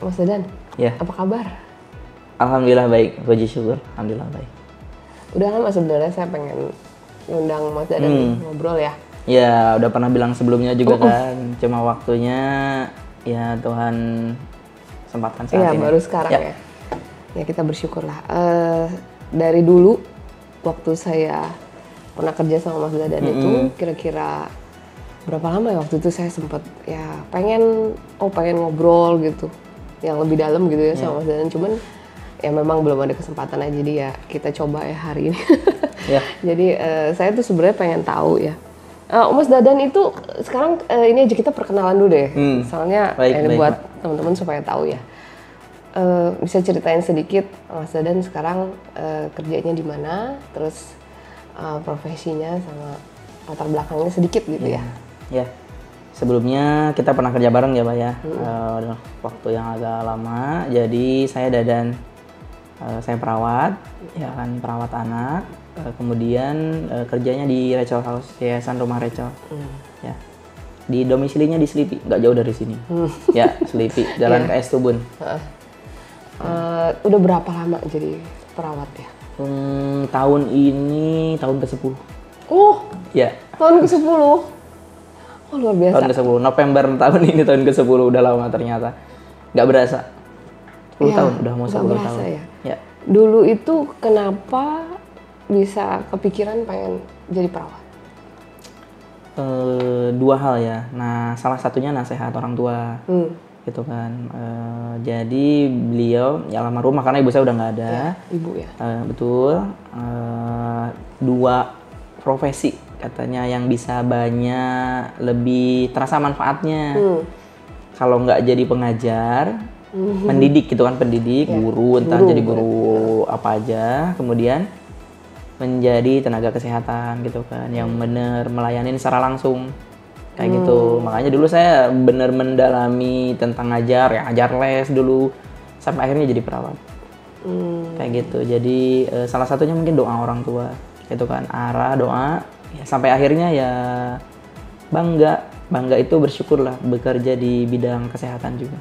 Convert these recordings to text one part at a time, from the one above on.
Mas Dadan, Ya, apa kabar? alhamdulillah baik, puji syukur, alhamdulillah baik. Udah lama sebenarnya saya pengen ngundang Mas Dadan nih, ngobrol ya. Ya, udah pernah bilang sebelumnya juga kan, cuma waktunya ya Tuhan sempatkan saat Iya, ini. baru sekarang ya. Ya kita bersyukur lah. Dari dulu, waktu saya pernah kerja sama Mas Dadan itu, kira-kira berapa lama ya waktu itu saya sempat ya pengen ngobrol gitu, yang lebih dalam gitu ya sama Mas Dadan. Cuman ya memang belum ada kesempatan aja, jadi ya kita coba ya hari ini. Ya. Jadi saya tuh sebenarnya pengen tahu ya. Mas Dadan itu sekarang ini aja kita perkenalan dulu deh. Soalnya Baik, ini baik, buat teman-teman supaya tahu ya. Bisa ceritain sedikit Mas Dadan sekarang kerjanya di mana, terus profesinya sama latar belakangnya sedikit gitu ya. Ya, sebelumnya kita pernah kerja bareng ya Pak ya, waktu yang agak lama. Jadi saya Dadan, saya perawat, ya kan perawat anak. Kemudian kerjanya di Rachel House, Yayasan Rumah Rachel. Ya, di domisilinya di Selipi, nggak jauh dari sini. Ya, Selipi, Jalan KS Tubun. Udah berapa lama jadi perawat ya? Tahun ini tahun ke-10. Oh, Ya, tahun ke-10. Oh, luar biasa. tahun ke-10. November tahun ini tahun ke-10, udah lama ternyata. Nggak berasa. 10 Ya, tahun, udah mau 10 nggak berasa tahun. ya. Ya. Dulu itu kenapa bisa kepikiran pengen jadi perawat? Dua hal ya. Nah, salah satunya nasihat orang tua. Gitu kan. Jadi beliau ya almarhum karena ibu saya udah nggak ada. Ya, ibu ya. Betul. Dua profesi katanya yang bisa banyak lebih terasa manfaatnya. Kalau nggak jadi pengajar, pendidik gitu kan, pendidik, guru, entah jadi guru apa aja, kemudian menjadi tenaga kesehatan gitu kan, yang bener melayani secara langsung kayak gitu. Makanya dulu saya bener mendalami tentang ngajar, ya ngajar les dulu sampai akhirnya jadi perawat kayak gitu. Jadi salah satunya mungkin doa orang tua gitu kan, arah doa ya, sampai akhirnya ya bangga itu bersyukurlah bekerja di bidang kesehatan juga.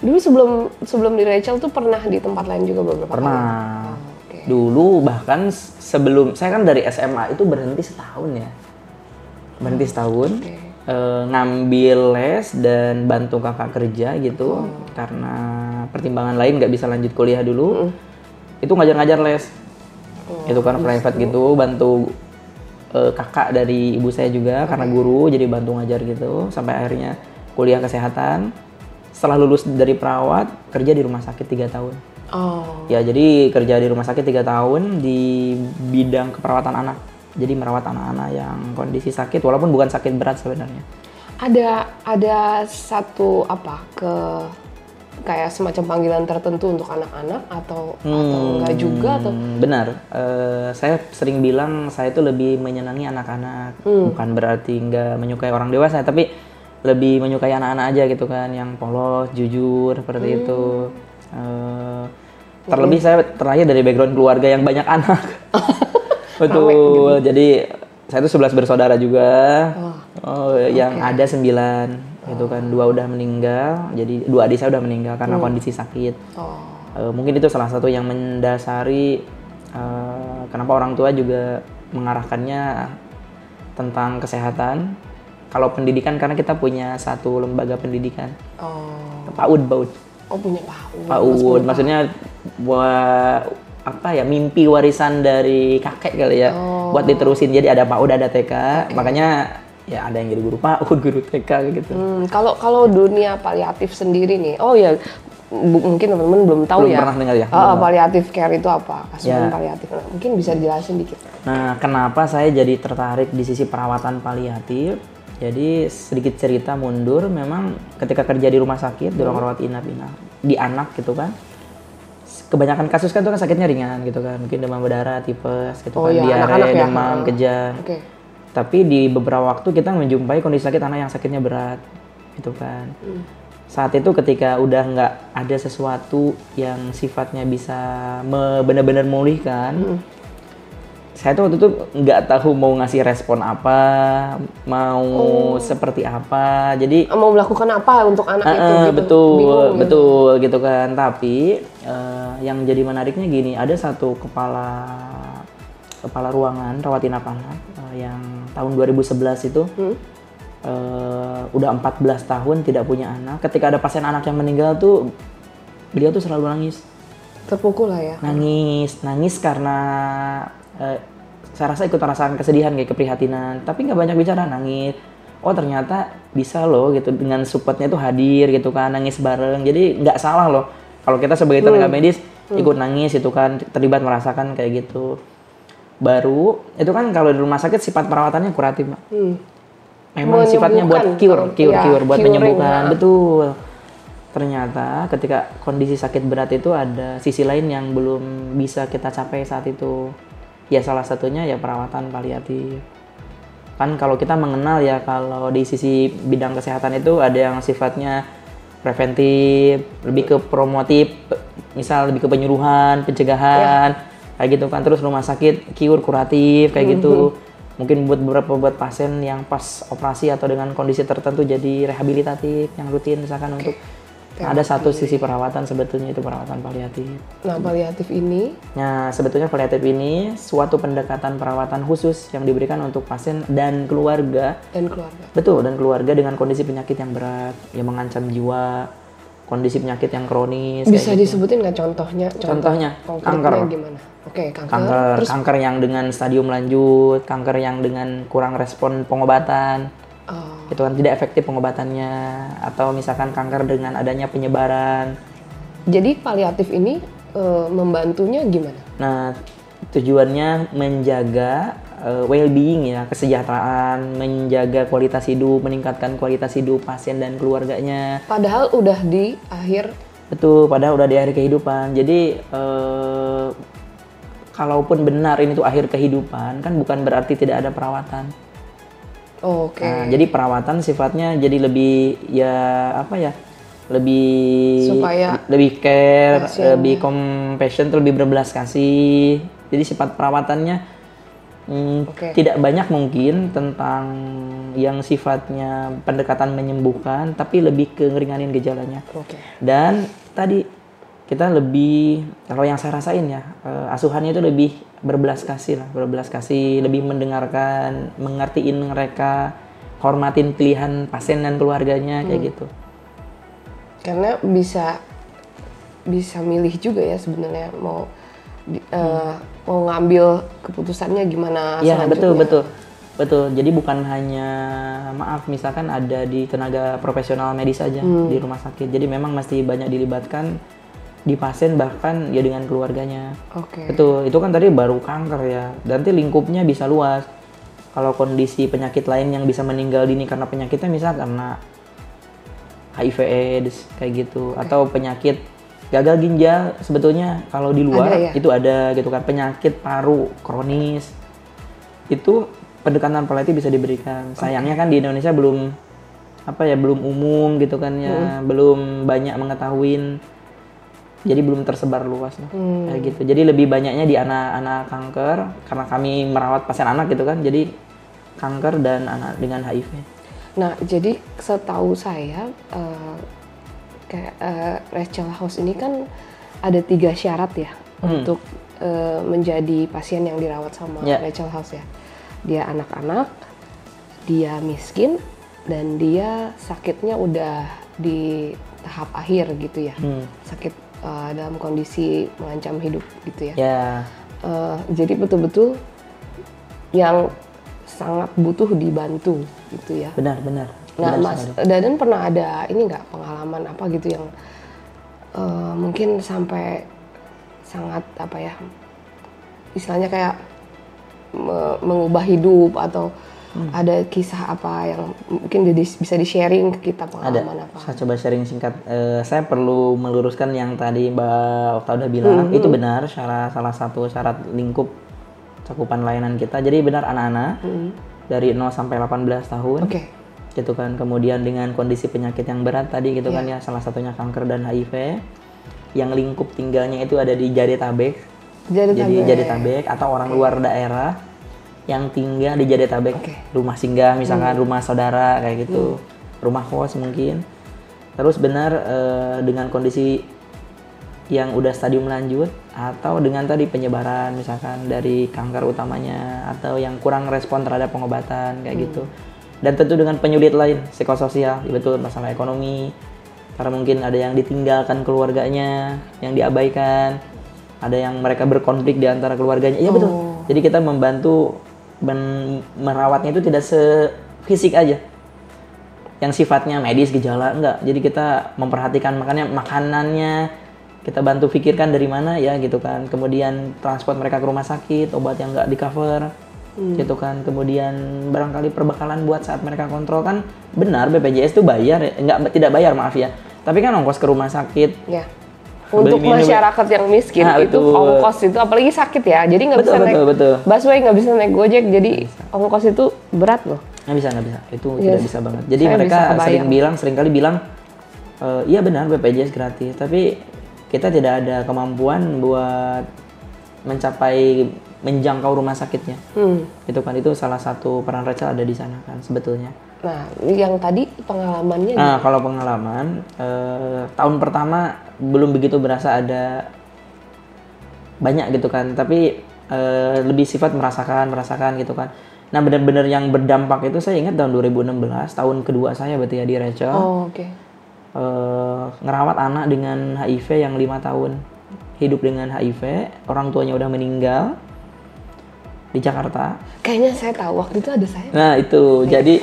Dulu sebelum di Rachel tuh pernah di tempat lain juga beberapa kali? Pernah. Oke. Dulu bahkan sebelum saya kan dari SMA itu berhenti setahun ya, berhenti setahun. Ngambil les dan bantu kakak kerja gitu karena pertimbangan lain nggak bisa lanjut kuliah dulu. Itu ngajar-ngajar les. Itu kan private gitu, bantu kakak dari ibu saya juga karena guru, jadi bantu ngajar gitu sampai akhirnya kuliah kesehatan. Setelah lulus dari perawat, kerja di rumah sakit 3 tahun. Ya, jadi kerja di rumah sakit 3 tahun di bidang keperawatan anak. Jadi merawat anak-anak yang kondisi sakit walaupun bukan sakit berat sebenarnya. Ada satu kayak semacam panggilan tertentu untuk anak-anak atau enggak juga atau? Benar. Saya sering bilang saya itu lebih menyenangi anak-anak. Bukan berarti nggak menyukai orang dewasa, tapi lebih menyukai anak-anak aja gitu kan, yang polos, jujur seperti itu. Terlebih saya terlahir dari background keluarga yang banyak anak. Betul. Jadi saya itu 11 bersaudara juga. Yang ada 9 gitu kan. 2 udah meninggal. Jadi 2 adik saya udah meninggal karena kondisi sakit. Mungkin itu salah satu yang mendasari kenapa orang tua juga mengarahkannya tentang kesehatan. Kalau pendidikan karena kita punya satu lembaga pendidikan. PAUD. Oh, punya PAUD. PAUD maksudnya buat mimpi warisan dari kakek kali ya, buat diterusin. Jadi ada PAUD, ada TK, makanya ya ada yang jadi guru PAUD, guru TK gitu. Kalau dunia paliatif sendiri nih, mungkin teman-teman belum tahu Belum ya. pernah dengar ya? Paliatif care itu apa? Asuhan paliatif. Nah, mungkin bisa dijelasin dikit. Nah, kenapa saya jadi tertarik di sisi perawatan paliatif? Jadi sedikit cerita mundur, memang ketika kerja di rumah sakit, di ruang rawat inap di anak gitu kan, kebanyakan kasus kan itu kan sakitnya ringan gitu kan, mungkin demam berdarah, tipes gitu kan, diare, demam, kejang. Tapi di beberapa waktu kita menjumpai kondisi sakit anak yang sakitnya berat gitu kan. Saat itu ketika udah nggak ada sesuatu yang sifatnya bisa benar-benar memulihkan, saya tuh waktu itu nggak tahu mau ngasih respon apa, mau seperti apa. Jadi mau melakukan apa untuk anak itu gitu. Betul, Bingung, betul gitu kan. Tapi yang jadi menariknya gini, ada satu kepala ruangan rawat inap anak yang tahun 2011 itu udah 14 tahun tidak punya anak. Ketika ada pasien anak yang meninggal tuh, beliau tuh selalu nangis. Terpukul lah ya. Nangis karena saya rasa ikut merasakan kesedihan kayak keprihatinan, tapi nggak banyak bicara, nangis. Oh ternyata bisa loh gitu, dengan supportnya tuh hadir gitu kan, nangis bareng. Jadi nggak salah loh kalau kita sebagai tenaga medis ikut nangis itu kan, terlibat merasakan kayak gitu. Baru itu kan kalau di rumah sakit sifat perawatannya kuratif, Mbak. Memang sifatnya buat cure, buat menyembuhkan. Betul. Ternyata ketika kondisi sakit berat itu ada sisi lain yang belum bisa kita capai saat itu. Ya salah satunya ya perawatan paliatif. Kan kalau kita mengenal ya, kalau di sisi bidang kesehatan itu ada yang sifatnya preventif, lebih ke promotif, misal lebih ke penyuluhan, pencegahan, kayak gitu kan. Terus rumah sakit cure, kuratif, kayak gitu. Mungkin buat pasien yang pas operasi atau dengan kondisi tertentu jadi rehabilitatif yang rutin misalkan untuk ada satu sisi perawatan sebetulnya itu perawatan paliatif. Nah, paliatif ini? Nah, sebetulnya paliatif ini suatu pendekatan perawatan khusus yang diberikan untuk pasien dan keluarga. Dan keluarga. Betul, dan keluarga dengan kondisi penyakit yang berat, yang mengancam jiwa, kondisi penyakit yang kronis. Bisa gitu. disebutin nggak contohnya? Contohnya, kanker. Gimana? Oke, kanker. Terus, kanker yang dengan stadium lanjut, kanker yang dengan kurang respon pengobatan. Itu kan tidak efektif pengobatannya, atau misalkan kanker dengan adanya penyebaran. Jadi paliatif ini membantunya gimana? Nah, tujuannya menjaga well-being ya, kesejahteraan, menjaga kualitas hidup, meningkatkan kualitas hidup pasien dan keluarganya. Padahal udah di akhir. Betul, padahal udah di akhir kehidupan. Jadi kalaupun benar ini tuh akhir kehidupan, kan bukan berarti tidak ada perawatan. Oke. Nah, jadi perawatan sifatnya jadi lebih ya apa ya? Lebih care, lebih compassion, lebih berbelas kasih. Jadi sifat perawatannya tidak banyak mungkin tentang yang sifatnya pendekatan menyembuhkan, tapi lebih ke ngeringanin gejalanya. Dan tadi kita lebih, kalau yang saya rasain ya, asuhannya itu lebih berbelas kasih, lebih mendengarkan, mengertiin mereka, hormatin pilihan pasien dan keluarganya kayak gitu. Karena bisa milih juga ya sebenarnya mau ngambil keputusannya gimana ya, selanjutnya. Betul. Jadi bukan hanya misalkan ada di tenaga profesional medis saja di rumah sakit. Jadi memang mesti banyak dilibatkan di pasien bahkan ya dengan keluarganya. Betul, itu kan tadi baru kanker ya. Nanti lingkupnya bisa luas. Kalau kondisi penyakit lain yang bisa meninggal dini karena penyakitnya misal karena HIV/AIDS kayak gitu, atau penyakit gagal ginjal, sebetulnya kalau di luar itu ada gitu kan, penyakit paru kronis. Itu pendekatan paliatif bisa diberikan. Sayangnya kan di Indonesia belum umum gitu kan ya, belum banyak mengetahui. Jadi belum tersebar luas kayak gitu. Jadi lebih banyaknya di anak-anak kanker karena kami merawat pasien anak gitu kan. Jadi kanker dan anak dengan HIV. Nah, jadi setahu saya kayak Rachel House ini kan ada 3 syarat ya untuk menjadi pasien yang dirawat sama Rachel House ya. Dia anak-anak, dia miskin, dan dia sakitnya udah di tahap akhir gitu ya. Sakit dalam kondisi mengancam hidup gitu ya. Jadi betul-betul yang sangat butuh dibantu gitu ya. Benar. Nah, Mas Dadan pernah ada ini nggak pengalaman apa gitu yang mungkin sampai sangat apa ya, istilahnya kayak mengubah hidup, atau ada kisah apa yang mungkin bisa di-sharing ke kita, pengalaman apa? Saya coba sharing singkat. Saya perlu meluruskan yang tadi Mbak Okta udah bilang. Itu benar, salah satu syarat lingkup cakupan layanan kita. Jadi benar anak-anak dari 0 sampai 18 tahun. Gitu kan. Kemudian dengan kondisi penyakit yang berat tadi gitu kan ya, salah satunya kanker dan HIV. Yang lingkup tinggalnya itu ada di Jadetabek. Jadi Jadetabek atau orang luar daerah yang tinggal di Jadetabek, rumah singgah misalkan, rumah saudara kayak gitu, rumah kos mungkin. Terus benar dengan kondisi yang udah stadium lanjut atau dengan tadi penyebaran misalkan dari kanker utamanya atau yang kurang respon terhadap pengobatan kayak gitu. Dan tentu dengan penyulit lain, psikososial, betul, masalah ekonomi, karena mungkin ada yang ditinggalkan keluarganya, yang diabaikan, ada yang mereka berkonflik di antara keluarganya. Iya betul. Jadi kita membantu merawatnya itu tidak fisik aja, yang sifatnya medis gejala enggak. Jadi kita memperhatikan makanya makanannya, kita bantu pikirkan dari mana ya gitu kan. Kemudian transport mereka ke rumah sakit, obat yang enggak di cover. Gitu kan, kemudian barangkali perbekalan buat saat mereka kontrol kan. Benar BPJS itu bayar ya, tidak bayar maaf ya, tapi kan ongkos ke rumah sakit ya. Untuk masyarakat yang miskin itu ongkos itu apalagi sakit ya, jadi nggak bisa naik busway, nggak bisa naik gojek, jadi ongkos itu berat loh. Nggak bisa itu tidak bisa banget. Jadi mereka seringkali bilang iya benar BPJS gratis, tapi kita tidak ada kemampuan buat menjangkau rumah sakitnya. Itu kan, itu salah satu peran Rachel ada di sana kan sebetulnya. Nah, yang tadi pengalamannya. Nah, kalau pengalaman tahun pertama belum begitu berasa ada banyak gitu kan, tapi lebih sifat merasakan gitu kan. Nah, benar-benar yang berdampak itu saya ingat tahun 2016, tahun kedua saya berarti ya di Rachel. Ngerawat anak dengan HIV yang 5 tahun. Hidup dengan HIV, orang tuanya udah meninggal di Jakarta. Kayaknya saya tahu, waktu itu ada saya. Nah itu, jadi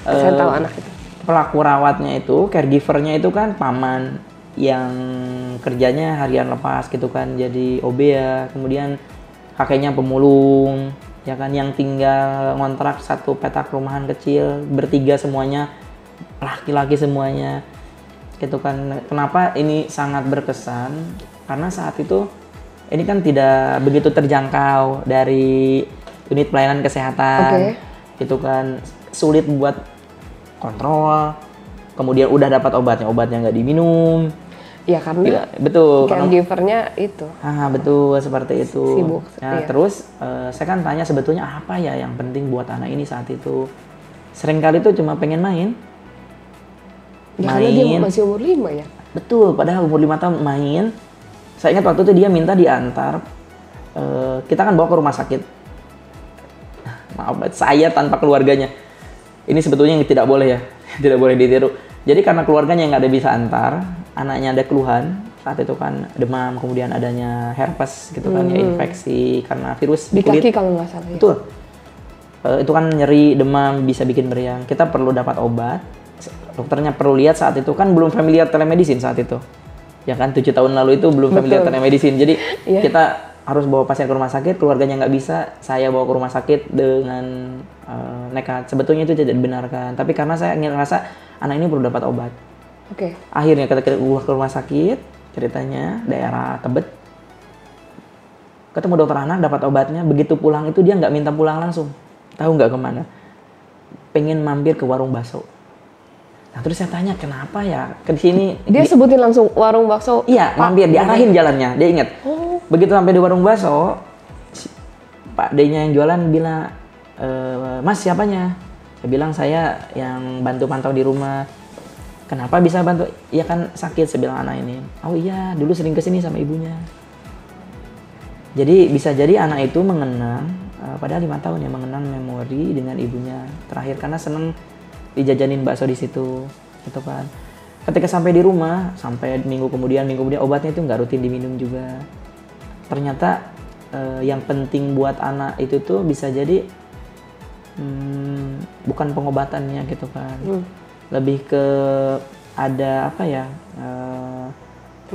saya tahu anak itu. Pelaku rawatnya itu, caregivernya itu kan paman yang kerjanya harian lepas gitu kan, jadi OB ya. Kemudian kakeknya pemulung, ya kan, yang tinggal ngontrak satu petak rumahan kecil, bertiga semuanya, laki-laki semuanya. Gitu kan. Kenapa ini sangat berkesan? Karena saat itu ini kan tidak begitu terjangkau dari unit pelayanan kesehatan, gitu kan, sulit buat kontrol. Kemudian udah dapat obatnya nggak diminum. Ya karena betul. Caregivernya itu. Betul seperti itu. Sibuk. Nah, terus saya kan tanya sebetulnya apa ya yang penting buat anak ini saat itu. Seringkali tuh cuma pengen main. Karena dia masih umur 5 ya. Betul, padahal umur 5 tahun main. Saya ingat waktu itu dia minta diantar, kita kan bawa ke rumah sakit. Maaf, saya tanpa keluarganya. Ini sebetulnya yang tidak boleh ya, tidak boleh ditiru. Jadi karena keluarganya yang nggak ada bisa antar, anaknya ada keluhan, saat itu kan demam, kemudian adanya herpes gitu kan, ya infeksi karena virus di kulit. Kaki kalau nggak salah. Betul. Itu kan nyeri, demam, bisa bikin meriang. Kita perlu dapat obat. Dokternya perlu lihat saat itu kan belum familiar telemedicine saat itu. Ya kan 7 tahun lalu itu belum familiar telemedicine. Jadi kita harus bawa pasien ke rumah sakit, keluarganya nggak bisa, saya bawa ke rumah sakit dengan nekat. Sebetulnya itu tidak dibenarkan, tapi karena saya ngerasa anak ini perlu dapat obat. Akhirnya kita ke rumah sakit, ceritanya daerah Tebet. Ketemu dokter anak, dapat obatnya. Begitu pulang itu dia nggak minta pulang langsung. Tahu nggak kemana? Pengen mampir ke warung bakso. Nah, terus saya tanya kenapa ya ke sini. Dia sebutin langsung warung bakso. Iya, mampir, diarahin jalannya. Dia ingat. Begitu sampai di warung bakso, Pak D-nya yang jualan bilang, Mas siapanya? Saya bilang saya yang bantu pantau di rumah. Kenapa bisa bantu? Iya kan sakit, saya bilang anak ini. Oh iya, dulu sering kesini sama ibunya. Jadi bisa jadi anak itu mengenang, padahal 5 tahun ya, mengenang memori dengan ibunya terakhir karena seneng dijajanin bakso di situ, gitu kan. Ketika sampai di rumah, sampai minggu kemudian obatnya itu nggak rutin diminum juga. Ternyata yang penting buat anak itu tuh bisa jadi bukan pengobatannya gitu kan, lebih ke ada apa ya?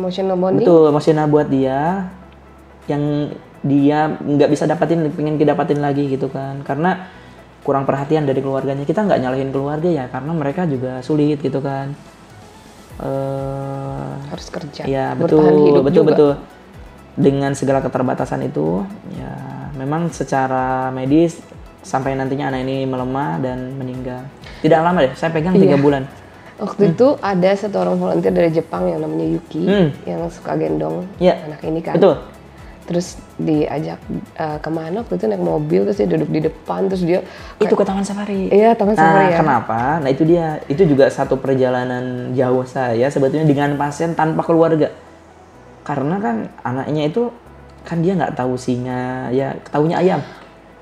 Emotional bonding. Betul, emosional buat dia yang dia nggak bisa dapatin, pengen didapatin lagi gitu kan, karena kurang perhatian dari keluarganya. Kita nggak nyalahin keluarga ya, karena mereka juga sulit gitu kan. Harus kerja. Ya betul. Dengan segala keterbatasan itu, ya memang secara medis sampai nantinya anak ini melemah dan meninggal. Tidak lama deh, saya pegang 3 bulan. Waktu itu ada satu orang volunteer dari Jepang yang namanya Yuki, yang suka gendong anak ini kan. Betul. terus diajak kemana waktu itu naik mobil, terus dia duduk di depan, terus dia Itu ke Taman Safari. iya Taman Safari ya. Kenapa? Nah itu dia, itu juga satu perjalanan jauh saya sebetulnya dengan pasien tanpa keluarga. Karena kan anaknya itu kan dia nggak tahu singa, ya taunya ayam.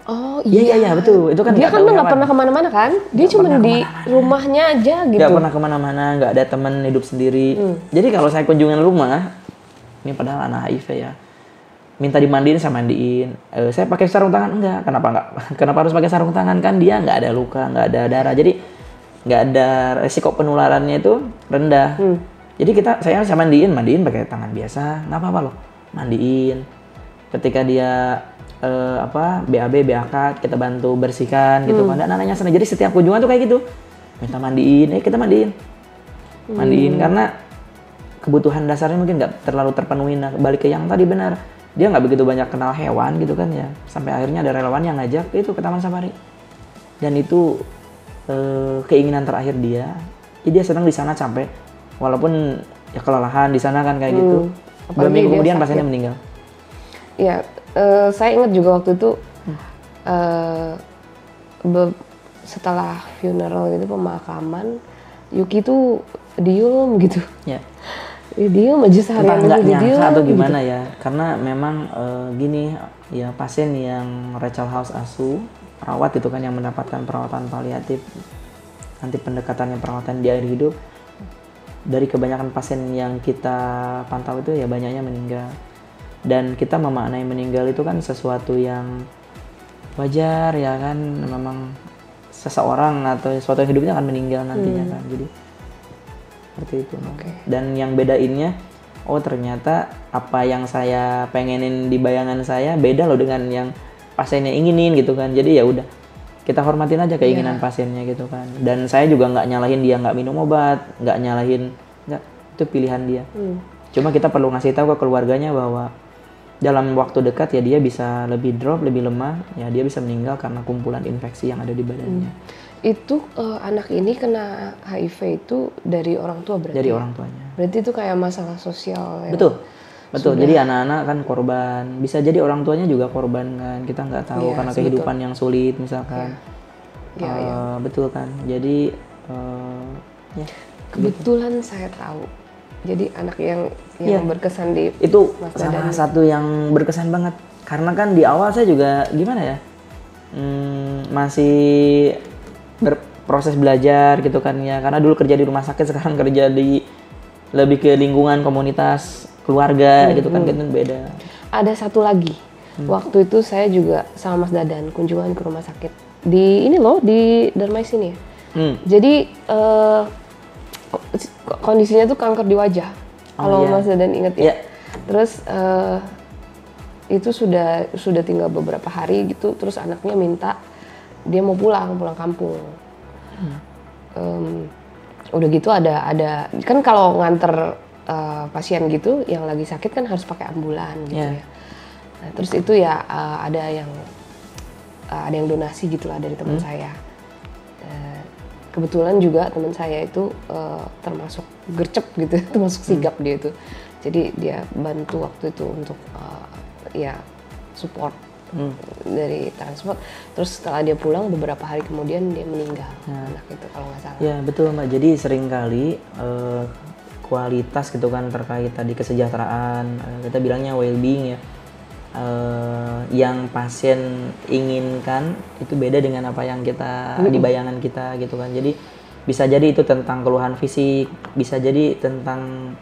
Oh Iya betul. Itu kan dia kan tahu nggak hewan. pernah kemana-mana kan? Dia cuma di rumahnya aja gitu. Nggak pernah kemana-mana, nggak ada teman hidup sendiri. Jadi kalau saya kunjungan rumah, ini padahal anak HIV ya, minta dimandiin saya mandiin. Saya pakai sarung tangan enggak? Kenapa harus pakai sarung tangan? Kan dia nggak ada luka, nggak ada darah. Jadi nggak ada resiko penularannya itu rendah. Jadi saya mandiin pakai tangan biasa, nggak apa-apa loh, mandiin. Ketika dia BAB, BAK, kita bantu bersihkan gitu kan. Dan anaknya senang. Jadi setiap kunjungan tuh kayak gitu. Minta mandiin, kita mandiin. Mandiin karena kebutuhan dasarnya mungkin nggak terlalu terpenuhi. Nah, balik ke yang tadi benar. Dia nggak begitu banyak kenal hewan gitu kan ya. Sampai akhirnya ada relawan yang ngajak itu ke Taman Safari. Dan itu keinginan terakhir dia. Jadi dia senang di sana sampai walaupun ya kelelahan di sana kan kayak gitu. 2 minggu kemudian pasiennya meninggal. Ya, saya ingat juga waktu itu setelah funeral gitu, pemakaman, Yuki tuh diem gitu. Ya. Diem aja seharian nggak gitu, nyangka atau gimana gitu. ya, karena memang gini ya, pasien yang Rachel House ASU perawat itu kan yang mendapatkan perawatan paliatif, nanti pendekatannya perawatan di akhir hidup, dari kebanyakan pasien yang kita pantau itu ya banyaknya meninggal. Dan kita memaknai meninggal itu kan sesuatu yang wajar ya kan, memang seseorang atau sesuatu yang hidupnya akan meninggal nantinya kan, jadi seperti itu. Dan yang bedainnya, oh ternyata apa yang saya pengenin di bayangan saya beda loh dengan yang pasiennya inginin gitu kan. Jadi ya udah, kita hormatin aja keinginan pasiennya gitu kan. Dan saya juga nggak nyalahin dia nggak minum obat, nggak nyalahin, nggak, itu pilihan dia. Cuma kita perlu ngasih tahu ke keluarganya bahwa dalam waktu dekat ya dia bisa lebih drop, lebih lemah, ya dia bisa meninggal karena kumpulan infeksi yang ada di badannya. Itu anak ini kena HIV itu dari orang tua berarti? Dari orang tuanya. Berarti itu kayak masalah sosial ya? Betul. Jadi anak-anak kan korban, bisa jadi orang tuanya juga korban kan, kita nggak tahu karena kehidupan yang sulit misalkan. Betul kan. Jadi kebetulan saya tahu. Jadi anak yang berkesan di itu salah satu yang berkesan banget. Karena kan di awal saya juga gimana ya, masih berproses belajar gitu kan ya, karena dulu kerja di rumah sakit, sekarang kerja di lebih ke lingkungan komunitas keluarga gitu kan, kan beda. Ada satu lagi, waktu itu saya juga sama Mas Dadan kunjungan ke rumah sakit di ini loh, di Darmais ini ya. Jadi kondisinya tuh kanker di wajah, kalau Mas Dadan inget ya. Terus itu sudah tinggal beberapa hari gitu, terus anaknya minta dia mau pulang kampung. Udah gitu ada kan kalau nganter pasien gitu yang lagi sakit kan harus pakai ambulan gitu ya. Nah, terus itu ya ada yang donasi gitulah dari teman saya. Kebetulan juga teman saya itu termasuk gercep gitu, termasuk sigap dia itu. Jadi dia bantu waktu itu untuk support dari transport. Terus setelah dia pulang beberapa hari kemudian dia meninggal, anak itu kalau nggak salah. Ya betul Mbak, jadi seringkali kualitas gitu kan terkait tadi kesejahteraan, kita bilangnya well-being ya, yang pasien inginkan itu beda dengan apa yang kita di bayangan kita gitu kan. Jadi bisa jadi itu tentang keluhan fisik, bisa jadi tentang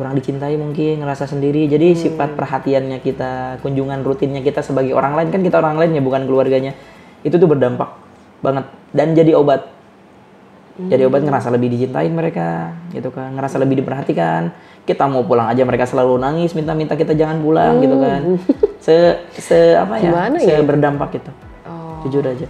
kurang dicintai mungkin, ngerasa sendiri. Jadi sifat perhatiannya kita, kunjungan rutinnya kita sebagai orang lain, kan kita orang lain ya bukan keluarganya, itu tuh berdampak banget dan jadi obat. Jadi obat, ngerasa lebih dicintain mereka gitu kan, ngerasa lebih diperhatikan. Kita mau pulang aja mereka selalu nangis, minta kita jangan pulang gitu kan. Berdampak gitu. Jujur aja.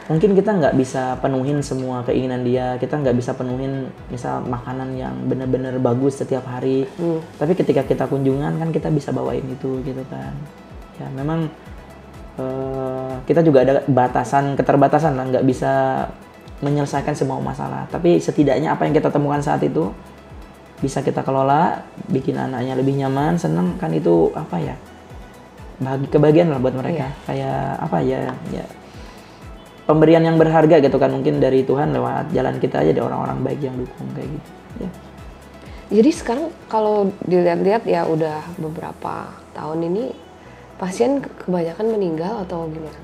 Mungkin kita nggak bisa penuhin semua keinginan dia, kita nggak bisa penuhin misal makanan yang benar-benar bagus setiap hari. Tapi ketika kita kunjungan kan kita bisa bawain itu gitu kan. Ya memang kita juga ada keterbatasan lah, nggak bisa menyelesaikan semua masalah. Tapi setidaknya apa yang kita temukan saat itu bisa kita kelola, bikin anaknya lebih nyaman, senang kan, itu apa ya? kebahagiaan lah buat mereka. Kayak apa ya pemberian yang berharga gitu kan, mungkin dari Tuhan lewat jalan kita aja, ada orang-orang baik yang dukung kayak gitu ya. Jadi sekarang kalau dilihat-lihat ya udah beberapa tahun ini pasien kebanyakan meninggal atau gimana?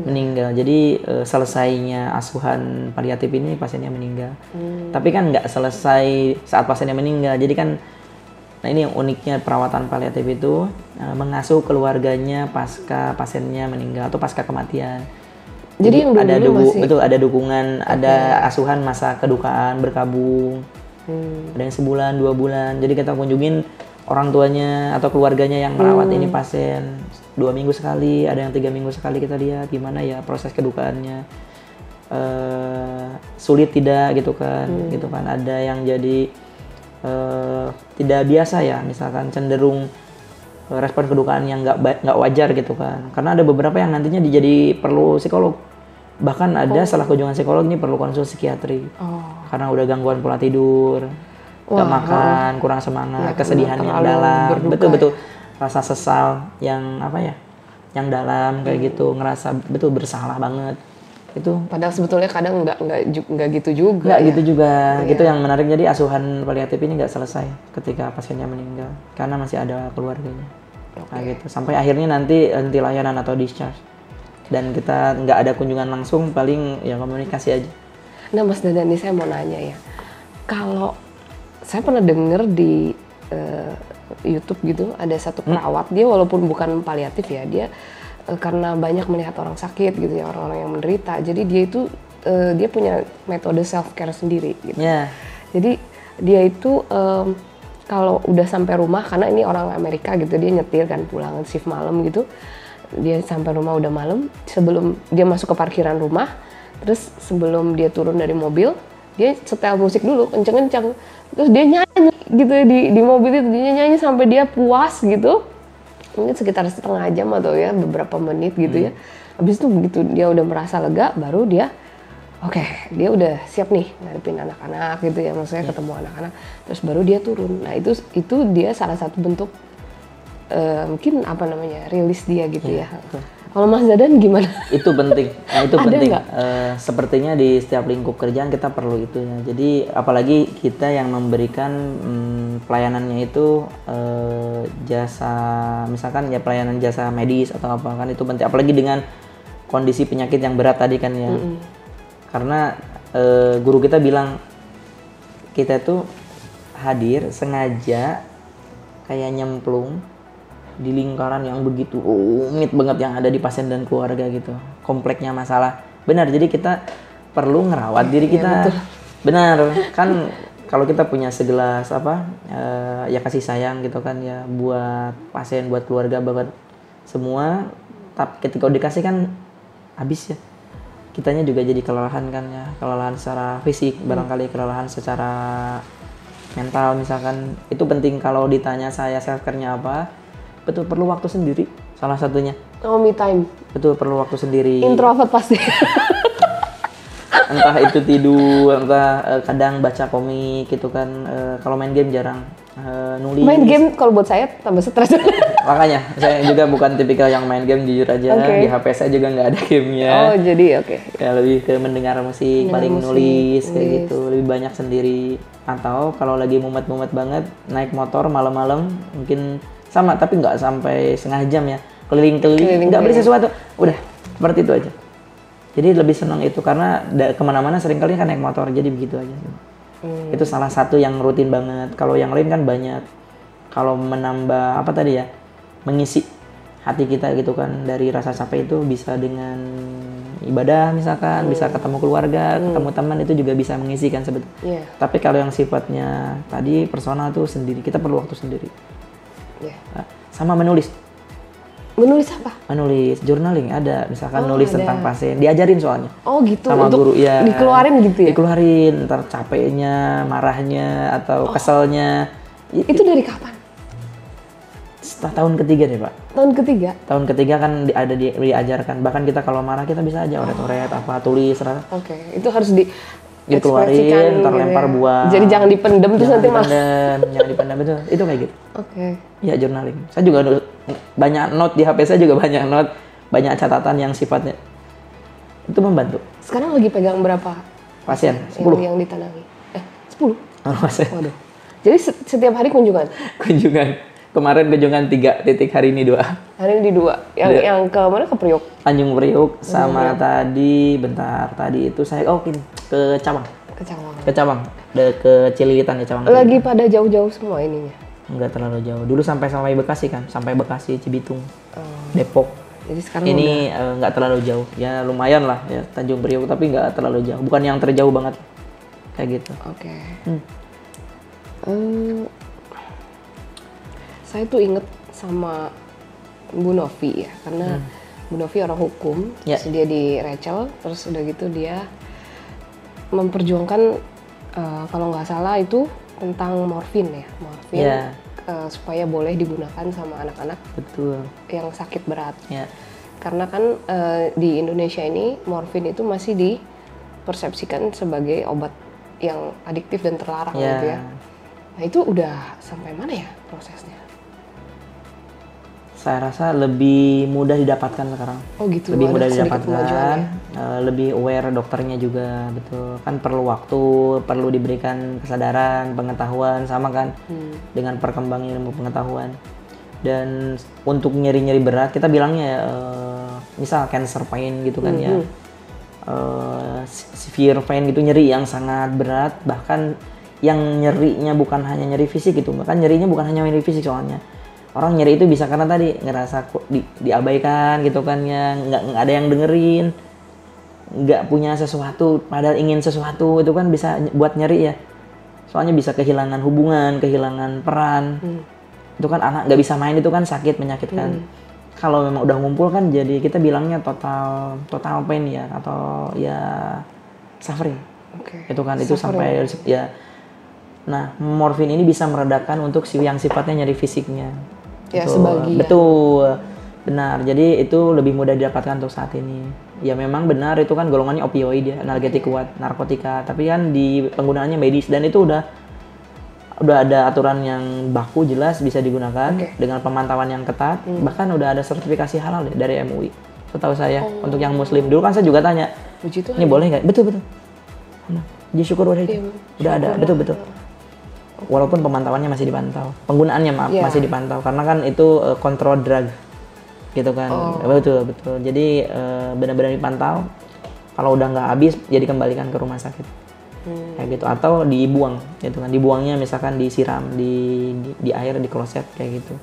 Meninggal. Jadi selesainya asuhan paliatif ini pasiennya meninggal. Tapi kan nggak selesai saat pasiennya meninggal. Jadi kan, nah ini yang uniknya perawatan paliatif itu, mengasuh keluarganya pasca pasiennya meninggal atau pasca kematian. Jadi yang ada dukungan, ada asuhan masa kedukaan berkabung. Ada yang sebulan, 2 bulan. Jadi kita kunjungin orang tuanya atau keluarganya yang merawat ini pasien 2 minggu sekali, ada yang 3 minggu sekali kita lihat gimana ya proses kedukaannya. Sulit tidak gitu kan. Ada yang jadi tidak biasa ya, misalkan cenderung respon kedukaan yang nggak wajar gitu kan. Karena ada beberapa yang nantinya jadi perlu psikolog. Bahkan ada setelah kunjungan psikolog ini perlu konsul psikiatri. Karena udah gangguan pola tidur, nggak makan, kurang semangat, kesedihan yang dalam, betul-betul rasa sesal yang yang dalam kayak gitu, ngerasa betul bersalah banget. Itu padahal sebetulnya kadang nggak gitu juga. Nggak gitu juga. Gitu yang menarik, jadi asuhan paliatif ini nggak selesai ketika pasiennya meninggal karena masih ada keluarganya. Nah gitu. Sampai akhirnya nanti henti layanan atau discharge. Dan kita nggak ada kunjungan langsung, paling ya komunikasi aja. Nah Mas Dadan, ini saya mau nanya ya, kalau saya pernah denger di YouTube gitu, ada satu perawat, dia walaupun bukan paliatif ya, dia karena banyak melihat orang sakit gitu ya, orang-orang yang menderita, jadi dia itu dia punya metode self care sendiri gitu. Jadi dia itu kalau udah sampai rumah, karena ini orang Amerika gitu, dia nyetir kan pulang shift malam gitu, dia sampai rumah udah malam, sebelum dia masuk ke parkiran rumah, terus sebelum dia turun dari mobil, dia setel musik dulu kenceng-kenceng, terus dia nyanyi gitu di mobil itu, dia nyanyi sampai dia puas gitu, mungkin sekitar setengah jam atau ya beberapa menit gitu ya. Habis itu begitu dia udah merasa lega, baru dia dia udah siap nih ngadepin anak-anak gitu ya, maksudnya ketemu anak-anak, terus baru dia turun. Nah itu dia salah satu bentuk mungkin rilis dia gitu ya. Kalau Mas Dadan gimana? Itu penting. Nah, itu penting. Sepertinya di setiap lingkup kerjaan kita perlu itu ya. Jadi apalagi kita yang memberikan pelayanannya itu jasa, misalkan ya pelayanan jasa medis atau apa, kan itu penting. Apalagi dengan kondisi penyakit yang berat tadi kan ya. Karena guru kita bilang kita tuh hadir sengaja kayak nyemplung di lingkaran yang begitu rumit banget yang ada di pasien dan keluarga gitu, kompleksnya masalah. Benar, jadi kita perlu ngerawat diri kita. Benar kan, kalau kita punya segelas ya kasih sayang gitu kan ya buat pasien, buat keluarga, buat semua, tapi ketika dikasih kan habis ya, kitanya juga jadi kelelahan kan ya, kelelahan secara fisik, barangkali kelelahan secara mental misalkan. Itu penting. Kalau ditanya saya self care-nya apa, betul perlu waktu sendiri salah satunya. Me time. Betul, perlu waktu sendiri. Introvert pasti. Entah itu tidur, entah kadang baca komik gitu kan. Kalau main game jarang. Nulis. Main game kalau buat saya tambah stres. Makanya saya juga bukan tipikal yang main game, jujur aja. Di HP saya juga nggak ada gamenya. Oh jadi Ya lebih ke mendengar musik, paling nulis kayak gitu. Lebih banyak sendiri. Atau kalau lagi mumet-mumet banget, naik motor malam-malam mungkin sama, tapi nggak sampai setengah jam ya, keliling-keliling, nggak beli sesuatu, udah seperti itu aja. Jadi lebih senang itu, karena kemana-mana seringkali kan naik motor, jadi begitu aja. Itu salah satu yang rutin banget. Kalau yang lain kan banyak. Kalau menambah mengisi hati kita gitu kan, dari rasa capek itu bisa dengan ibadah misalkan, bisa ketemu keluarga, ketemu teman, itu juga bisa mengisi kan sebetulnya. Tapi kalau yang sifatnya tadi personal tuh sendiri, kita perlu waktu sendiri. Sama menulis. Menulis apa? Menulis, journaling ada, misalkan nulis tentang pasien, diajarin soalnya. Oh gitu, sama untuk guru ya. Dikeluarin gitu ya? Dikeluarin, ntar capeknya, marahnya, atau keselnya. Itu dari kapan? Setelah tahun ketiga deh Pak. Tahun ketiga? Tahun ketiga kan ada diajarkan, bahkan kita kalau marah kita bisa aja oret-oret, tulis. Itu harus dikeluarin, ntar lempar ya. buang. Jadi jangan dipendem terus nanti malah. Jangan dipendem itu kayak gitu. Oke. Ya journaling. Saya juga banyak note di HP saya juga banyak note, banyak catatan yang sifatnya itu membantu. Sekarang lagi pegang berapa pasien? 10. Yang ditanami. 10. Pasien. Waduh. Jadi setiap hari kunjungan? Kunjungan. Kemarin kunjungan 3 titik, hari ini 2. Hari ini 2. Yang ke mana? Ke Priok? Tanjung Priok sama tadi itu saya ke Cawang. Ke Cawang. Ke Cililitan ya Cawang. Lagi pada jauh-jauh semua ininya? Enggak terlalu jauh. Dulu sampai Bekasi kan, sampai Bekasi, Cibitung, Depok. Jadi sekarang ini nggak terlalu jauh. Ya lumayan lah ya Tanjung Priok, tapi nggak terlalu jauh. Bukan yang terjauh banget. Kayak gitu. Oke. Saya tuh inget sama Bu Novi ya, karena Bu Novi orang hukum, terus dia di Rachel, terus udah gitu dia memperjuangkan kalau nggak salah itu tentang morfin ya, supaya boleh digunakan sama anak-anak yang sakit berat. Karena kan di Indonesia ini morfin itu masih dipersepsikan sebagai obat yang adiktif dan terlarang gitu ya. Nah itu udah sampai mana ya prosesnya? Saya rasa lebih mudah didapatkan sekarang. Oh gitu. Lebih mudah didapatkan, lebih aware dokternya juga, betul. Kan perlu waktu, perlu diberikan kesadaran, pengetahuan, sama kan dengan perkembangan ilmu pengetahuan. Dan untuk nyeri-nyeri berat, kita bilangnya misal cancer pain gitu kan ya, severe pain gitu, nyeri yang sangat berat, bahkan yang nyerinya bukan hanya nyeri fisik gitu, bahkan nyerinya bukan hanya nyeri fisik soalnya. Orang nyeri itu bisa karena tadi ngerasa diabaikan gitu kan ya, nggak ada yang dengerin, nggak punya sesuatu, padahal ingin sesuatu, itu kan bisa buat nyeri ya. Soalnya bisa kehilangan hubungan, kehilangan peran, itu kan anak nggak bisa main, itu kan sakit, menyakitkan. Kalau memang udah ngumpul kan jadi kita bilangnya total pain ya, atau ya suffering. Itu kan itu sampai ya. Nah, morfin ini bisa meredakan untuk yang sifatnya nyeri fisiknya. Ya, sebagian. Betul, benar. Jadi itu lebih mudah didapatkan untuk saat ini. Ya memang benar itu kan golongannya opioid ya, analgetik kuat, narkotika. Tapi kan di penggunaannya medis dan itu udah ada aturan yang baku jelas bisa digunakan dengan pemantauan yang ketat. Bahkan udah ada sertifikasi halal deh dari MUI. Setahu saya untuk yang muslim. Dulu kan saya juga tanya, ini boleh nggak? Betul. Puji syukur udah itu. Udah ada, betul. Walaupun pemantauannya masih dipantau, penggunaannya masih dipantau karena kan itu kontrol drug gitu kan. Betul. Jadi benar-benar dipantau. Kalau udah nggak habis ya dikembalikan ke rumah sakit kayak gitu, atau dibuang gitu kan. Dibuangnya misalkan disiram di air, di kloset kayak gitu,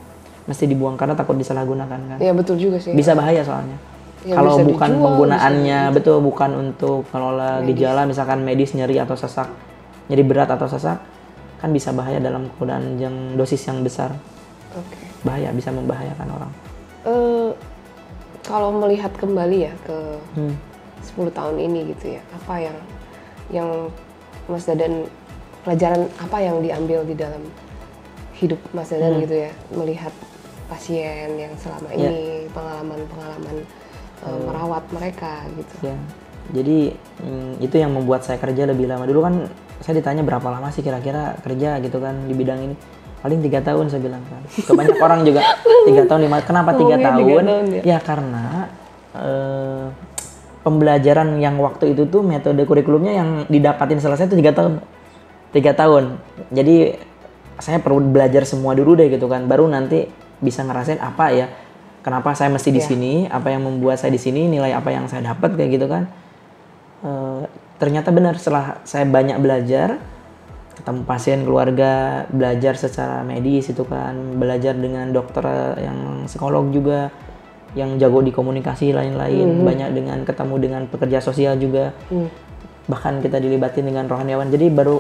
mesti dibuang karena takut disalahgunakan kan. Iya betul juga sih, bisa bahaya soalnya kalau bukan penggunaannya bukan untuk kelola gejala misalkan medis, nyeri atau sesak, nyeri berat atau sesak, kan bisa bahaya dalam penggunaan yang dosis yang besar. Bahaya, bisa membahayakan orang. Kalau melihat kembali ya ke 10 tahun ini gitu ya, apa yang Mas Dadan, pelajaran apa yang diambil di dalam hidup Mas Dadan gitu ya, melihat pasien yang selama ini, pengalaman merawat mereka gitu. Jadi itu yang membuat saya kerja lebih lama. Dulu kan saya ditanya berapa lama sih kira-kira kerja gitu kan di bidang ini. Paling 3 tahun saya bilang kan. Kebanyak orang juga 3 tahun, 5. Kenapa 3 tahun? Ya karena pembelajaran yang waktu itu tuh metode kurikulumnya yang didapatin selesai itu 3 tahun. 3 tahun. Jadi saya perlu belajar semua dulu deh gitu kan. Baru nanti bisa ngerasain apa ya. Kenapa saya mesti di sini? Apa yang membuat saya di sini? Nilai apa yang saya dapat kayak gitu kan. Ternyata benar, setelah saya banyak belajar, ketemu pasien, keluarga, belajar secara medis itu kan, belajar dengan dokter yang psikolog juga, yang jago di komunikasi lain-lain, banyak dengan ketemu dengan pekerja sosial juga, bahkan kita dilibatin dengan rohaniawan. Jadi baru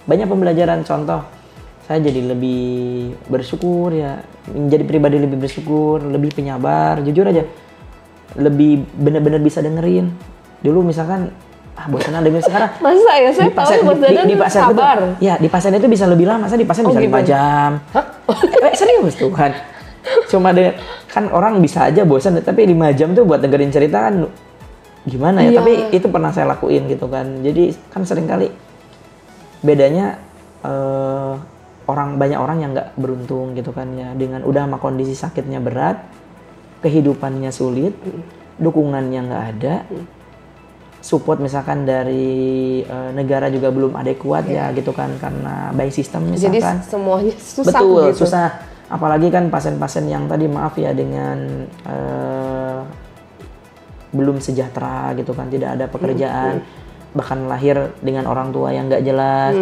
banyak pembelajaran. Contoh, saya jadi lebih bersyukur ya, menjadi pribadi lebih bersyukur, lebih penyabar, jujur aja, lebih benar-benar bisa dengerin. Dulu misalkan bosan dengerin, sekarang masa ya saya tahu di pasien sabar. Di pasien itu bisa lebih lama. Saya di pasien bisa 5 jam. Serius tuh kan. Cuma kan orang bisa aja bosan, tapi 5 jam tuh buat dengerin cerita kan gimana ya, Iya. tapi itu pernah saya lakuin gitu kan. Jadi kan seringkali bedanya banyak orang yang nggak beruntung gitu kan ya, dengan udah sama kondisi sakitnya berat, kehidupannya sulit, dukungannya nggak ada, support misalkan dari negara juga belum adekuat ya gitu kan, karena by system Jadi misalkan. semuanya susah Betul, gitu. susah. Apalagi kan pasien-pasien yang tadi maaf ya dengan belum sejahtera gitu kan, tidak ada pekerjaan, bahkan lahir dengan orang tua yang nggak jelas,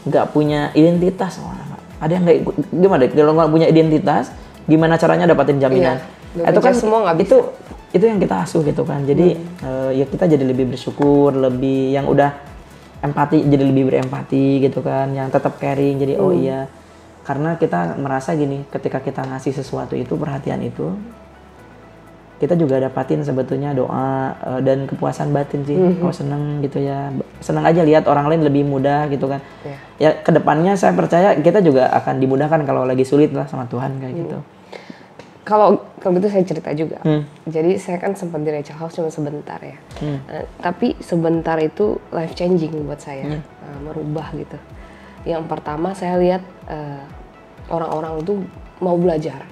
nggak punya identitas. Wah, ada yang nggak gimana? Kalau nggak punya identitas, gimana caranya dapatin jaminan? Iya, Itu kan semua nggak itu yang kita asuh gitu kan. Jadi ya kita jadi lebih bersyukur, lebih yang udah empati, jadi lebih berempati gitu kan, yang tetap caring. Jadi oh iya, karena kita merasa gini, ketika kita ngasih sesuatu itu, perhatian itu, kita juga dapatin sebetulnya doa dan kepuasan batin sih. Oh seneng gitu ya, seneng aja lihat orang lain lebih mudah gitu kan. Ya kedepannya saya percaya kita juga akan dimudahkan kalau lagi sulit lah sama Tuhan kayak gitu. Kalau gitu saya cerita juga. Jadi saya kan sempat di Rachel House cuma sebentar ya. Tapi sebentar itu life changing buat saya, merubah gitu. Yang pertama saya lihat orang-orang itu mau belajar.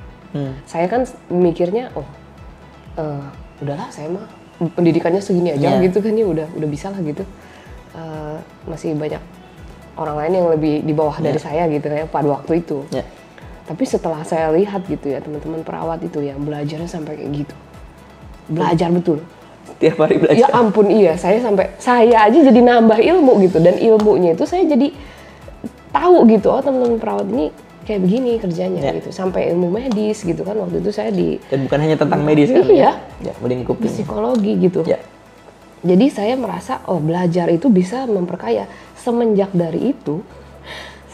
Saya kan mikirnya, udahlah saya mah pendidikannya segini aja gitu kan ya, udah bisa lah gitu. Masih banyak orang lain yang lebih di bawah dari saya gitu ya pada waktu itu. Tapi setelah saya lihat gitu ya, teman-teman perawat itu yang belajarnya sampai kayak gitu. Belajar betul. Tiap hari belajar. Ya ampun iya, saya aja jadi nambah ilmu gitu, dan ilmunya itu saya jadi tahu gitu, oh teman-teman perawat ini kayak begini kerjanya gitu. Sampai ilmu medis gitu kan, waktu itu saya dan bukan hanya tentang medis kan. Iya. Ya, melingkupi psikologi gitu. Jadi saya merasa belajar itu bisa memperkaya. Semenjak dari itu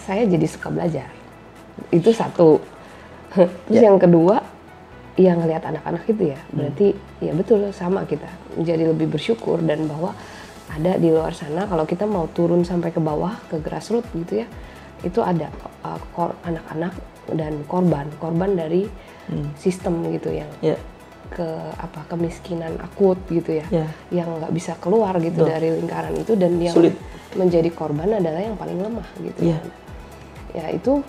saya jadi suka belajar. Itu satu. Terus yang kedua, yang ngelihat anak-anak itu ya, berarti ya betul sama kita menjadi lebih bersyukur, dan bahwa ada di luar sana kalau kita mau turun sampai ke bawah, ke grassroots gitu ya, itu ada anak-anak dan korban dari sistem gitu yang kemiskinan akut gitu ya, yang nggak bisa keluar gitu dari lingkaran itu, dan yang sulit. Menjadi korban adalah yang paling lemah gitu. Ya itu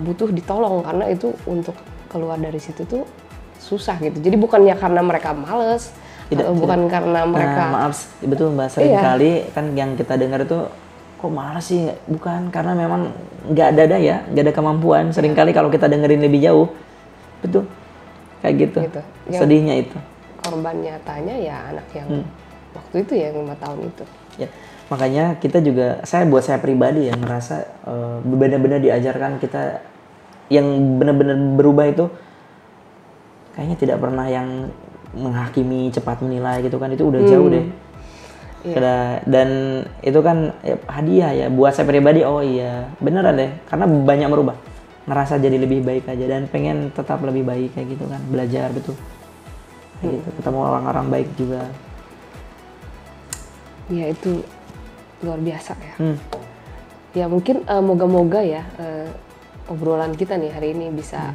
butuh ditolong, karena itu untuk keluar dari situ tuh susah gitu. Jadi bukannya karena mereka males, atau bukan karena mereka maaf, betul Mbak, seringkali kan yang kita dengar itu kok malas sih, bukan karena memang nggak ada daya, nggak ada kemampuan. Seringkali kalau kita dengerin lebih jauh, betul kayak gitu. Sedihnya itu korban nyatanya ya anak yang waktu itu ya 5 tahun itu ya. Makanya kita juga, buat saya pribadi ya ngerasa benar-benar diajarkan kita yang benar-benar berubah itu kayaknya tidak pernah yang menghakimi, cepat menilai gitu kan, itu udah jauh deh. Dan itu kan hadiah ya buat saya pribadi. Oh iya beneran deh, karena banyak merubah, ngerasa jadi lebih baik aja dan pengen tetap lebih baik kayak gitu kan, belajar betul kayak gitu, ketemu orang-orang baik juga ya, itu luar biasa ya. Ya mungkin moga-moga ya obrolan kita nih hari ini bisa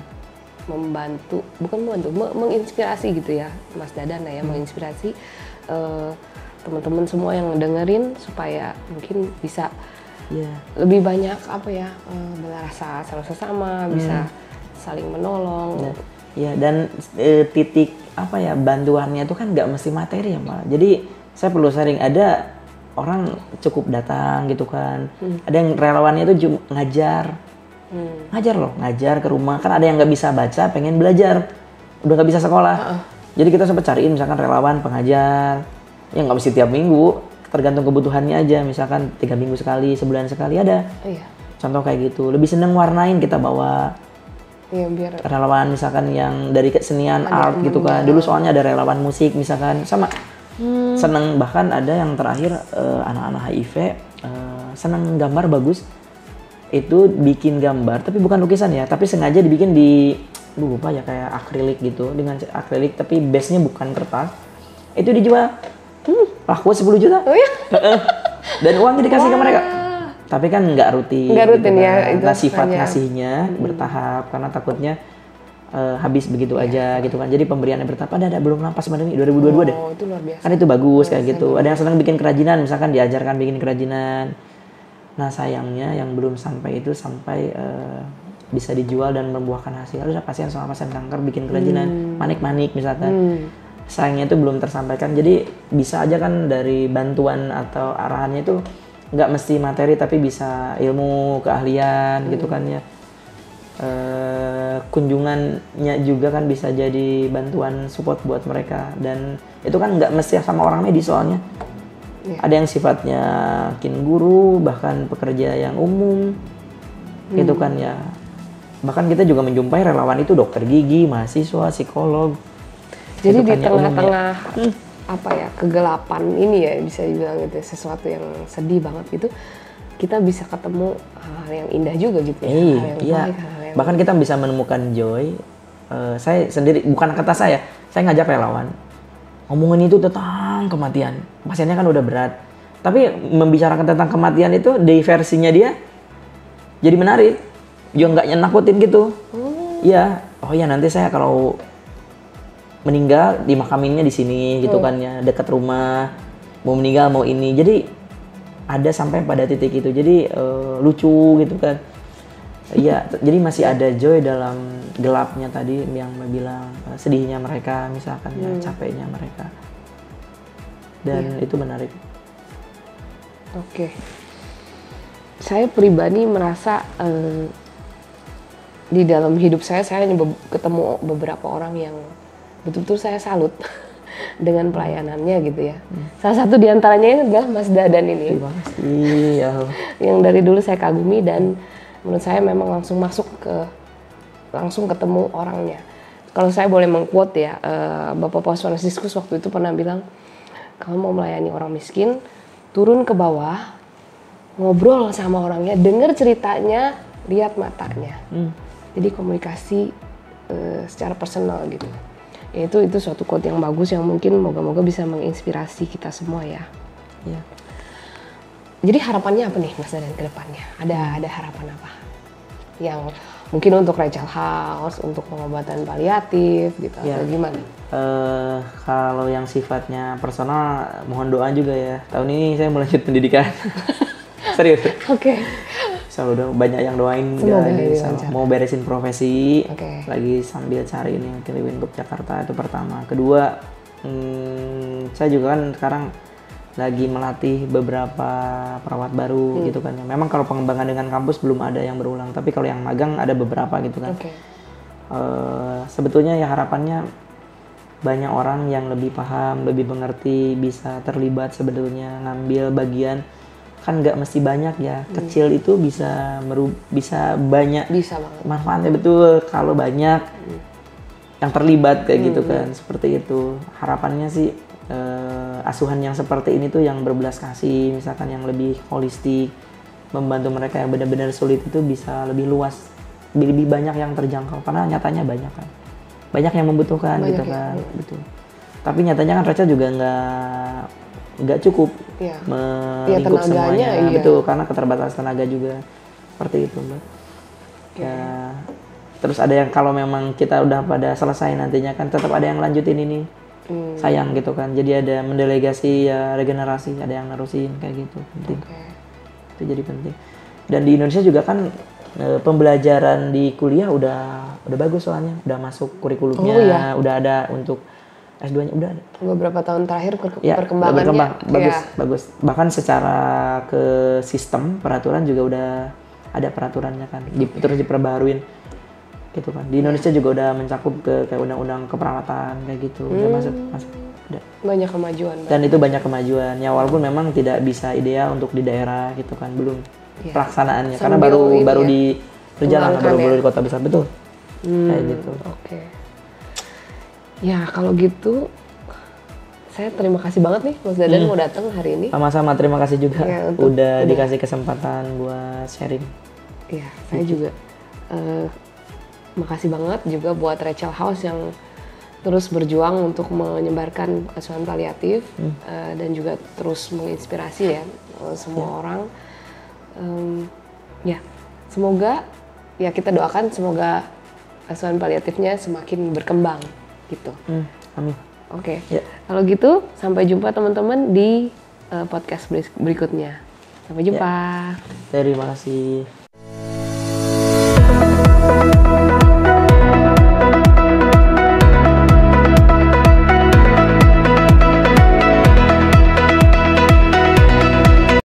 membantu, menginspirasi gitu ya Mas Dadan ya, menginspirasi teman-teman semua yang dengerin supaya mungkin bisa lebih banyak berasa sama sesama, bisa saling menolong. Dan titik bantuannya itu kan nggak mesti materi ya Mbak. Jadi saya perlu sharing, ada orang cukup datang gitu kan, ada yang relawannya itu ngajar ke rumah, kan ada yang nggak bisa baca pengen belajar, udah nggak bisa sekolah. Jadi kita sempat cariin misalkan relawan pengajar yang nggak mesti tiap minggu, tergantung kebutuhannya aja, misalkan 3 minggu sekali, sebulan sekali ada. Contoh kayak gitu, lebih seneng warnain, kita bawa biar relawan misalkan yang dari kesenian art gitu kan. Dulu soalnya ada relawan musik misalkan, sama seneng. Bahkan ada yang terakhir anak-anak HIV seneng gambar bagus, itu bikin gambar tapi bukan lukisan ya, tapi sengaja dibikin di lupa ya, kayak akrilik gitu, dengan akrilik tapi base-nya bukan kertas, itu dijual laku 10 juta. Dan uangnya dikasih ke mereka, tapi kan nggak rutin gitu ya kan. Itu sifat ngasihnya bertahap, karena takutnya habis begitu aja gitu kan. Jadi pemberiannya bertahap, ada belum pas pandemi 2022 deh. Oh, itu luar biasa. Kan itu bagus kayak gitu. Ada yang senang bikin kerajinan, misalkan diajarkan bikin kerajinan. Nah sayangnya yang belum sampai itu sampai bisa dijual dan membuahkan hasil. Ada pasien sama pasien kanker bikin kerajinan, manik-manik misalkan. Sayangnya itu belum tersampaikan. Jadi bisa aja kan dari bantuan atau arahannya itu nggak mesti materi tapi bisa ilmu, keahlian gitu kan ya. Kunjungannya juga kan bisa jadi bantuan support buat mereka, dan itu kan nggak mesti sama orang medis soalnya. Ada yang sifatnya mungkin guru, bahkan pekerja yang umum gitu kan ya. Bahkan kita juga menjumpai relawan itu dokter gigi, mahasiswa, psikolog. Jadi gitu di kan ya, tengah-tengah apa ya, kegelapan ini ya bisa dibilang gitu, sesuatu yang sedih banget gitu, kita bisa ketemu hal yang indah juga gitu ya. Hal yang baik, hal yang bahkan kita bisa menemukan joy. Saya sendiri, bukan kata saya ngajak relawan ngomongin itu tentang kematian. Pasiennya kan udah berat, tapi membicarakan tentang kematian itu di versinya dia jadi menarik, juga nggak nakutin gitu. Iya, oh ya nanti saya kalau meninggal dimakaminnya di sini gitu kan ya, dekat rumah, mau meninggal mau ini. Jadi ada sampai pada titik itu, jadi lucu gitu kan. Iya, jadi masih ada joy dalam gelapnya tadi yang bilang sedihnya mereka misalkan ya, capeknya mereka. Dan itu menarik. Oke. Saya pribadi merasa di dalam hidup saya ketemu beberapa orang yang betul-betul saya salut dengan pelayanannya gitu ya. Salah satu diantaranya ini adalah Mas Dadan ini. Terima kasih. Ya. Yang dari dulu saya kagumi dan menurut saya memang langsung ketemu orangnya. Kalau saya boleh meng-quote ya, Bapak Paus Franciscus waktu itu pernah bilang, kalau mau melayani orang miskin, turun ke bawah, ngobrol sama orangnya, dengar ceritanya, lihat matanya. Jadi komunikasi secara personal gitu. Ya itu suatu quote yang bagus yang mungkin moga-moga bisa menginspirasi kita semua ya. Iya. Jadi harapannya apa nih Mas Dadan ke depannya? Ada harapan apa? Yang mungkin untuk Rachel House, untuk pengobatan paliatif gitu, atau gimana? Kalau yang sifatnya personal, mohon doa juga ya. Tahun ini saya mau lanjut pendidikan. Serius. Oke. So, udah banyak yang doain guys. Mau beresin profesi. Lagi sambil cari ini mungkin di Wingkup Jakarta, itu pertama. Kedua, saya juga kan sekarang lagi melatih beberapa perawat baru gitu kan. Memang kalau pengembangan dengan kampus belum ada yang berulang, tapi kalau yang magang ada beberapa gitu kan. Sebetulnya ya harapannya banyak orang yang lebih paham, lebih mengerti, bisa terlibat sebetulnya ngambil bagian. Kan nggak mesti banyak ya, kecil itu bisa banyak, bisa banget manfaatnya betul kalau banyak yang terlibat kayak gitu kan. Seperti itu harapannya sih. Asuhan yang seperti ini tuh yang berbelas kasih, misalkan yang lebih holistik, membantu mereka yang benar-benar sulit itu bisa lebih luas, lebih banyak yang terjangkau, karena nyatanya banyak kan, banyak yang membutuhkan banyak gitu kan, betul. Tapi nyatanya kan Rachel juga nggak cukup melingkup semuanya, betul, karena keterbatasan tenaga juga, seperti itu Mbak. Ya, terus ada yang kalau memang kita udah pada selesai nantinya kan tetap ada yang lanjutin ini. Sayang gitu kan, jadi ada mendelegasi ya, regenerasi, ada yang nerusin kayak gitu, penting. Itu jadi penting. Dan di Indonesia juga kan pembelajaran di kuliah udah bagus soalnya, udah masuk kurikulumnya, udah ada untuk S2-nya udah ada. Beberapa tahun terakhir perkembangannya bagus. Bahkan secara ke sistem peraturan juga udah ada peraturannya kan, terus diperbaharuin. Gitu kan. Di Indonesia juga udah mencakup ke kayak undang-undang keperawatan kayak gitu. Udah masuk ada. Banyak kemajuan. Dan itu banyak kemajuan. Ya walaupun memang tidak bisa ideal untuk di daerah gitu kan, belum pelaksanaannya karena baru di perjalanan, baru di kota besar, betul. Kayak gitu. Oke. Ya kalau gitu saya terima kasih banget nih Mas Dadan mau datang hari ini. Sama-sama, terima kasih juga udah dikasih kesempatan buat sharing. Iya, saya juga makasih banget juga buat Rachel House yang terus berjuang untuk menyebarkan asuhan paliatif dan juga terus menginspirasi ya semua orang. Ya, semoga ya kita doakan semoga asuhan paliatifnya semakin berkembang gitu. Amin. Oke. Ya. Kalau gitu sampai jumpa teman-teman di podcast berikutnya. Sampai jumpa. Terima kasih.